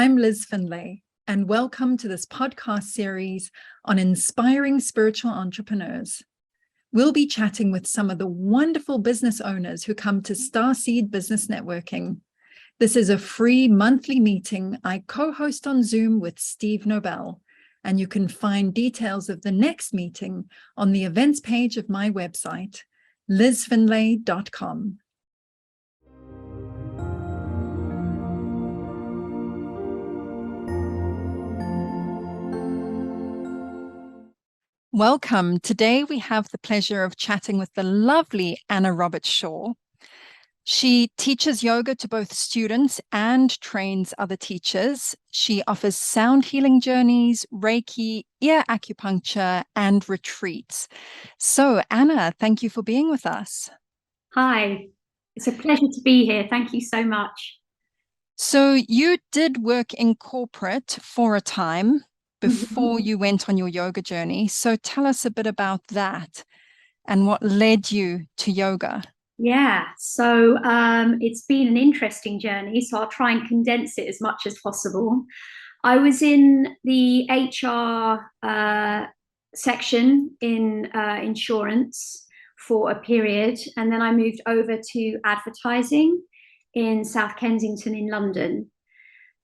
I'm Liz Findlay, and welcome to this podcast series on inspiring spiritual entrepreneurs. We'll be chatting with some of the wonderful business owners who come to Starseed Business Networking. This is a free monthly meeting I co-host on Zoom with Steve Nobel, and you can find details of the next meeting on the events page of my website, lizfindlay.com. Welcome. Today we have the pleasure of chatting with the lovely Anna Robertshaw. She teaches yoga to both students and trains other teachers. She offers sound healing journeys, Reiki, ear acupuncture, and retreats. So, Anna, thank you for being with us. Hi, it's a pleasure to be here. Thank you so much. So, you did work in corporate for a time before you went on your yoga journey. So tell us a bit about that and what led you to yoga. Yeah, so it's been an interesting journey, so I'll try and condense it as much as possible. I was in the HR section in insurance for a period, and then I moved over to advertising in South Kensington in London.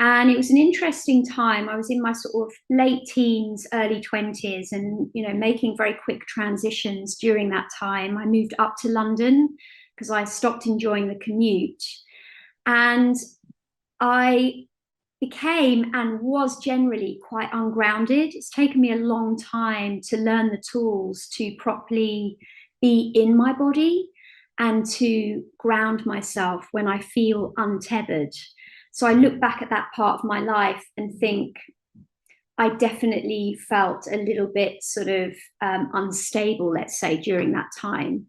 And it was an interesting time. I was in my sort of late teens, early 20s, and making very quick transitions during that time. I moved up to London because I stopped enjoying the commute. And I became and was generally quite ungrounded. It's taken me a long time to learn the tools to properly be in my body and to ground myself when I feel untethered. So I look back at that part of my life and think I definitely felt a little bit sort of unstable, let's say, during that time.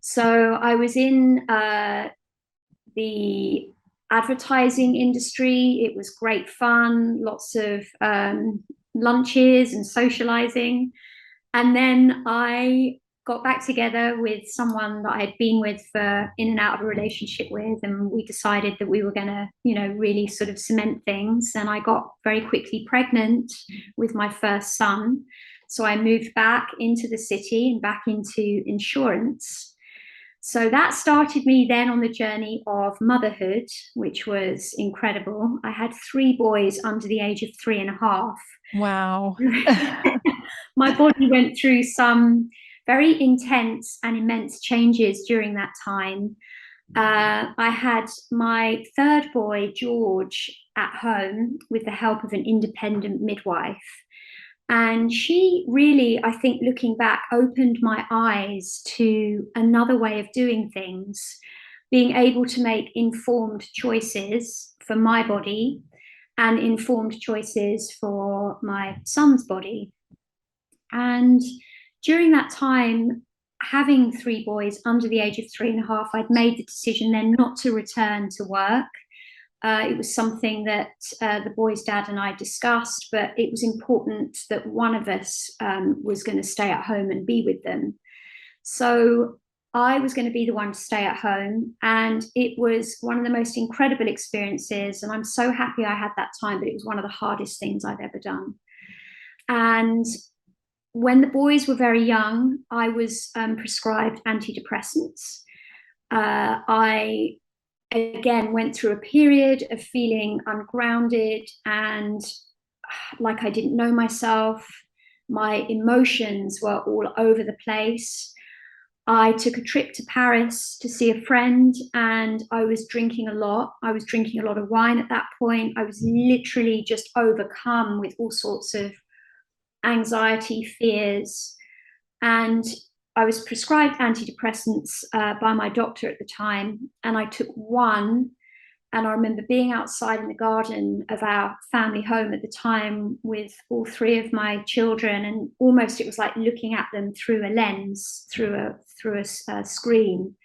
So I was in the advertising industry. It was great fun, lots of lunches and socializing. And then I got back together with someone that I had been with for in and out of a relationship with, and we decided that we were going to, really sort of cement things. And I got very quickly pregnant with my first son. So I moved back into the city and back into insurance. So that started me then on the journey of motherhood, which was incredible. I had 3 boys under the age of 3.5. Wow. My body went through some very intense and immense changes during that time. I had my 3rd boy, George, at home with the help of an independent midwife. And she really, I think, looking back, opened my eyes to another way of doing things, being able to make informed choices for my body and informed choices for my son's body. And during that time, having 3 boys under the age of 3.5, I'd made the decision then not to return to work. It was something that the boys' dad and I discussed, but it was important that one of us was going to stay at home and be with them. So I was going to be the one to stay at home, and it was one of the most incredible experiences, and I'm so happy I had that time, but it was one of the hardest things I've ever done. And when the boys were very young, I was prescribed antidepressants. I, again, went through a period of feeling ungrounded and like I didn't know myself. My emotions were all over the place. I took a trip to Paris to see a friend, and I was drinking a lot. I was drinking a lot of wine at that point. I was literally just overcome with all sorts of anxiety, fears, and I was prescribed antidepressants by my doctor at the time, and I took one, and I remember being outside in the garden of our family home at the time with all 3 of my children, and almost it was like looking at them through a lens, through a screen.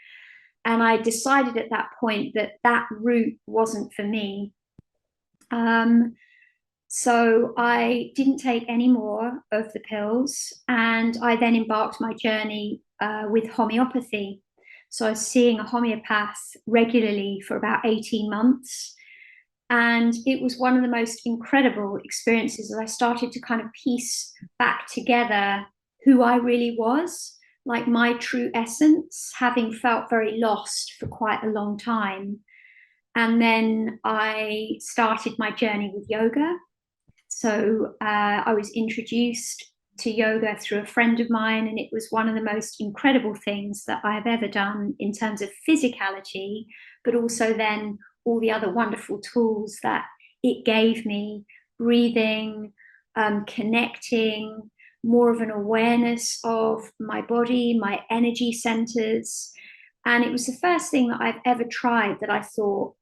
And I decided at that point that route wasn't for me. So I didn't take any more of the pills, and I then embarked my journey with homeopathy. So I was seeing a homeopath regularly for about 18 months. And it was one of the most incredible experiences as I started to kind of piece back together who I really was, like my true essence, having felt very lost for quite a long time. And then I started my journey with yoga. So I was introduced to yoga through a friend of mine, and it was one of the most incredible things that I have ever done in terms of physicality, but also then all the other wonderful tools that it gave me, breathing, connecting, more of an awareness of my body, my energy centers. And it was the first thing that I've ever tried that I thought,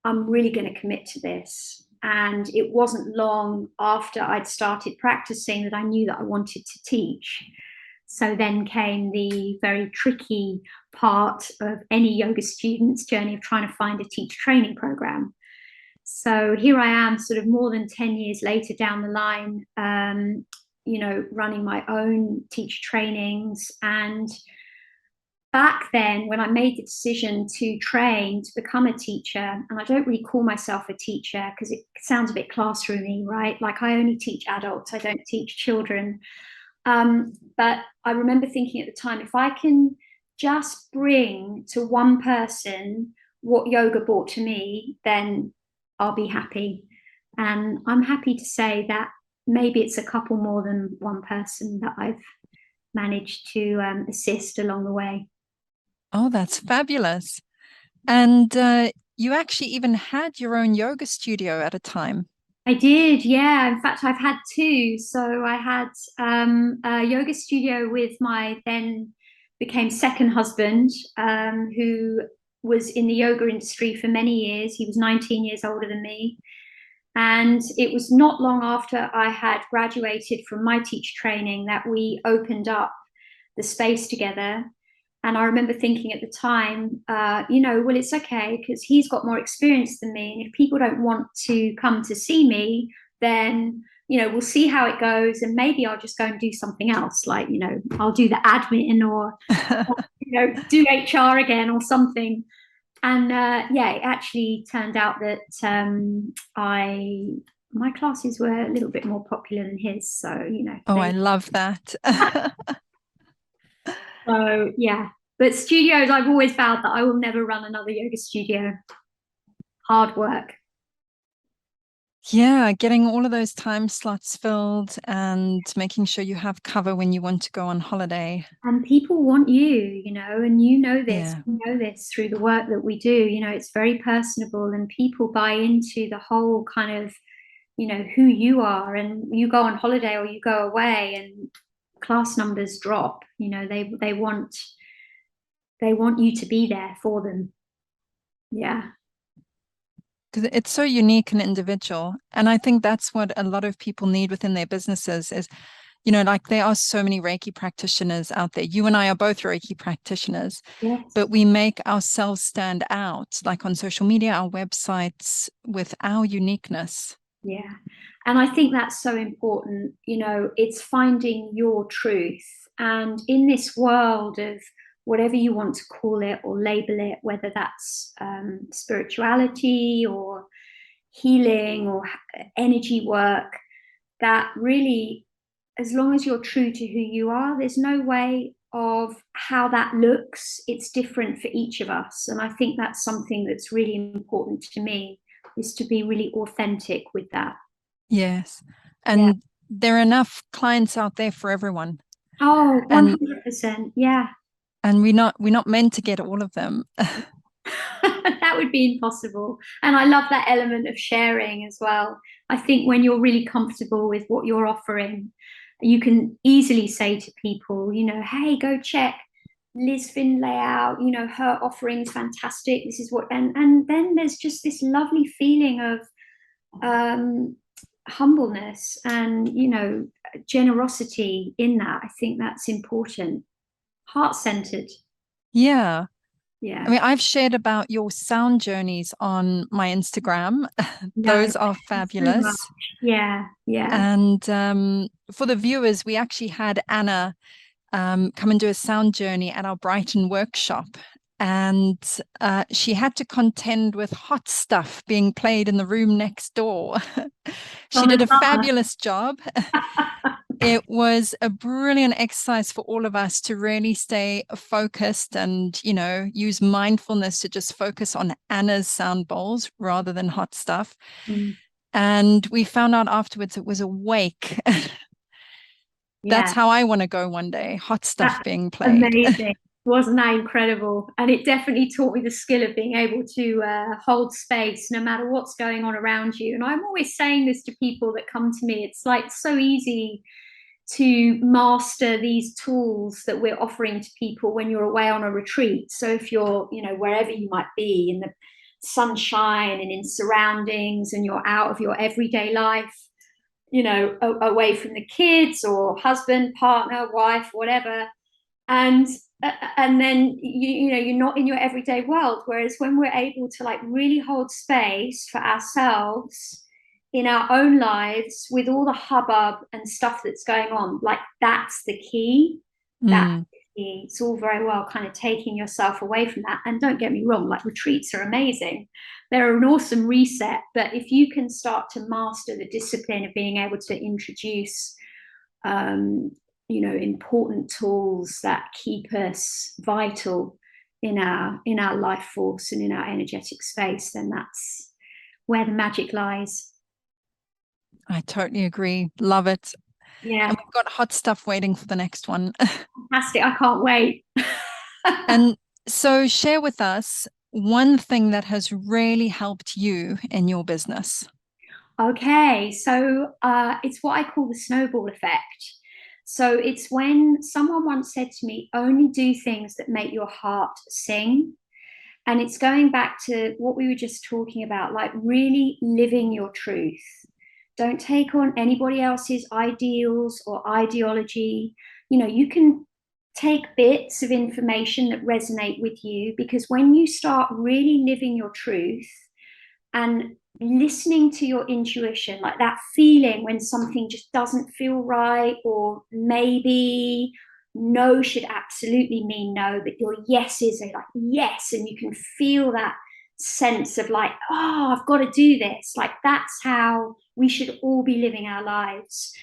I'm really going to commit to this. And it wasn't long after I'd started practicing that I knew that I wanted to teach. So then came the very tricky part of any yoga student's journey of trying to find a teacher training program. So here I am, sort of more than 10 years later down the line, running my own teacher trainings. And back then, when I made the decision to train to become a teacher, and I don't really call myself a teacher because it sounds a bit classroomy, right? Like I only teach adults, I don't teach children. But I remember thinking at the time, if I can just bring to one person what yoga brought to me, then I'll be happy. And I'm happy to say that maybe it's a couple more than one person that I've managed to assist along the way. Oh, that's fabulous. And you actually even had your own yoga studio at a time. I did, yeah. In fact, I've had two. So I had a yoga studio with my then became second husband, who was in the yoga industry for many years. He was 19 years older than me. And it was not long after I had graduated from my teacher training that we opened up the space together. And I remember thinking at the time, well, it's okay because he's got more experience than me. And if people don't want to come to see me, then, we'll see how it goes. And maybe I'll just go and do something else. Like, I'll do the admin or, do HR again or something. And it actually turned out that my classes were a little bit more popular than his. So, Oh, I love that. So, yeah. But studios, I've always vowed that I will never run another yoga studio. Hard work. Yeah, getting all of those time slots filled and making sure you have cover when you want to go on holiday. And people want you, and you know this. Yeah. You know this through the work that we do. It's very personable and people buy into the whole kind of, who you are. And you go on holiday or you go away and class numbers drop. They want you to be there for them. Yeah. Because it's so unique and individual. And I think that's what a lot of people need within their businesses is, like there are so many Reiki practitioners out there. You and I are both Reiki practitioners, Yes. but we make ourselves stand out, like on social media, our websites, with our uniqueness. Yeah. And I think that's so important. It's finding your truth. And in this world of whatever you want to call it or label it, whether that's spirituality or healing or energy work, that really, as long as you're true to who you are, there's no way of how that looks. It's different for each of us. And I think that's something that's really important to me, is to be really authentic with that. Yes. And there are enough clients out there for everyone. Oh, 100%. Yeah. And we're not meant to get all of them. That would be impossible. And I love that element of sharing as well. I think when you're really comfortable with what you're offering, you can easily say to people, hey, go check Liz Findlay out, her offering's fantastic. This is what, and then there's just this lovely feeling of humbleness and, generosity in that. I think that's important. Heart-centered. Yeah. Yeah. I mean, I've shared about your sound journeys on my Instagram. Those are fabulous. So yeah. And for the viewers, we actually had Anna come and do a sound journey at our Brighton workshop. and she had to contend with hot stuff being played in the room next door. She did a fabulous job. It was a brilliant exercise for all of us to really stay focused and, you know, use mindfulness to just focus on Anna's sound bowls rather than hot stuff. And we found out afterwards it was a wake. That's how I want to go one day, hot stuff being played. Amazing. Wasn't that incredible? And it definitely taught me the skill of being able to hold space no matter what's going on around you. And I'm always saying this to people that come to me. It's like so easy to master these tools that we're offering to people when you're away on a retreat. So if you're, you know, wherever you might be in the sunshine and in surroundings and you're out of your everyday life, you know, away from the kids or husband, partner, wife, whatever. And then, you know, you're not in your everyday world. Whereas when we're able to like really hold space for ourselves in our own lives with all the hubbub and stuff that's going on, like that's the key. That's the key. It's all very well kind of taking yourself away from that. And don't get me wrong, like retreats are amazing. They're an awesome reset. But if you can start to master the discipline of being able to introduce, you know, important tools that keep us vital in our life force and in our energetic space, then that's where the magic lies. I totally agree. Love it. Yeah. And we've got hot stuff waiting for the next one. Fantastic. I can't wait. And so share with us one thing that has really helped you in your business. Okay. So it's what I call the snowball effect. So it's when someone once said to me, only do things that make your heart sing. And it's going back to what we were just talking about, like really living your truth. Don't take on anybody else's ideals or ideology. You know, you can take bits of information that resonate with you, because when you start really living your truth and listening to your intuition, like that feeling when something just doesn't feel right, or maybe no should absolutely mean no, but your yeses are like yes, and you can feel that sense of like, oh, I've got to do this. Like that's how we should all be living our lives.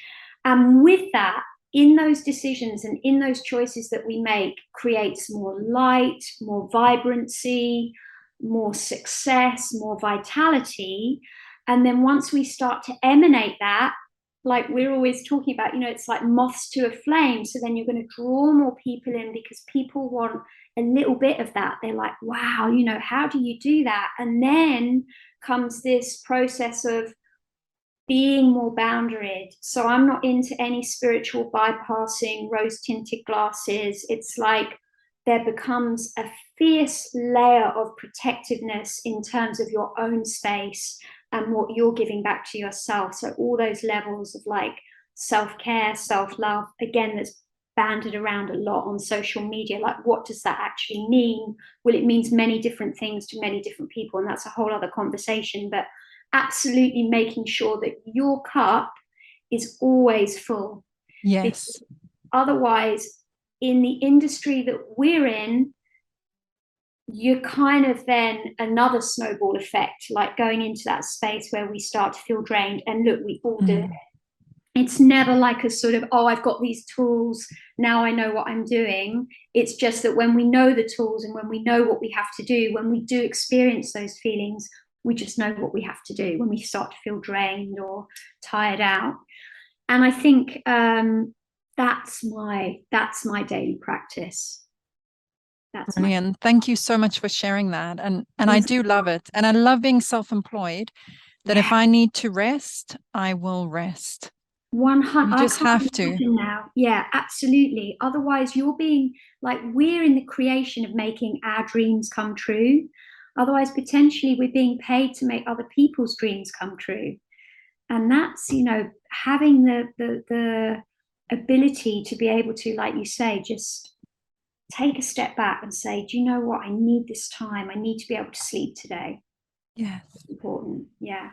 And with that, in those decisions and in those choices that we make, creates more light, more vibrancy, more success, more vitality. And then once we start to emanate that, like we're always talking about, you know, it's like moths to a flame. So then you're going to draw more people in because people want a little bit of that. They're like, wow, you know, how do you do that? And then comes this process of being more boundaried. So I'm not into any spiritual bypassing, rose-tinted glasses. It's like there becomes a fierce layer of protectiveness in terms of your own space and what you're giving back to yourself. So all those levels of like self-care, self-love, again, that's banded around a lot on social media. Like, what does that actually mean? Well, it means many different things to many different people, and that's a whole other conversation. But absolutely making sure that your cup is always full. Yes. Because otherwise, in the industry that we're in, you're kind of then another snowball effect, like going into that space where we start to feel drained. And look, we all do it. It's never like a sort of, oh, I've got these tools, now I know what I'm doing. It's just that when we know the tools and when we know what we have to do, when we do experience those feelings, we just know what we have to do when we start to feel drained or tired out. And I think that's my daily practice. That's brilliant. Thank you so much for sharing that. And I do love it. And I love being self-employed, that if I need to rest, I will rest. 100. You just have to. Now. Yeah, absolutely. Otherwise, you're being like, we're in the creation of making our dreams come true. Otherwise, potentially, we're being paid to make other people's dreams come true. And that's, you know, having the ability to be able to, like you say, just take a step back and say, do you know what? I need this time. I need to be able to sleep today. Yes. It's important. Yeah.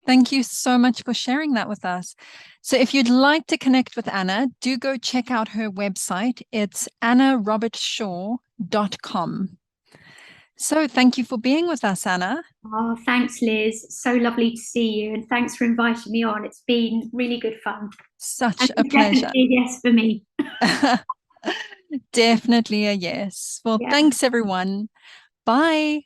Thank you so much for sharing that with us. So if you'd like to connect with Anna, do go check out her website. It's annarobertshaw.com. So thank you for being with us, Anna. Oh, thanks, Liz. So lovely to see you, and thanks for inviting me on. It's been really good fun. Such And a pleasure. definitely a yes for me. Definitely a yes. Well, Yeah. thanks, everyone. Bye.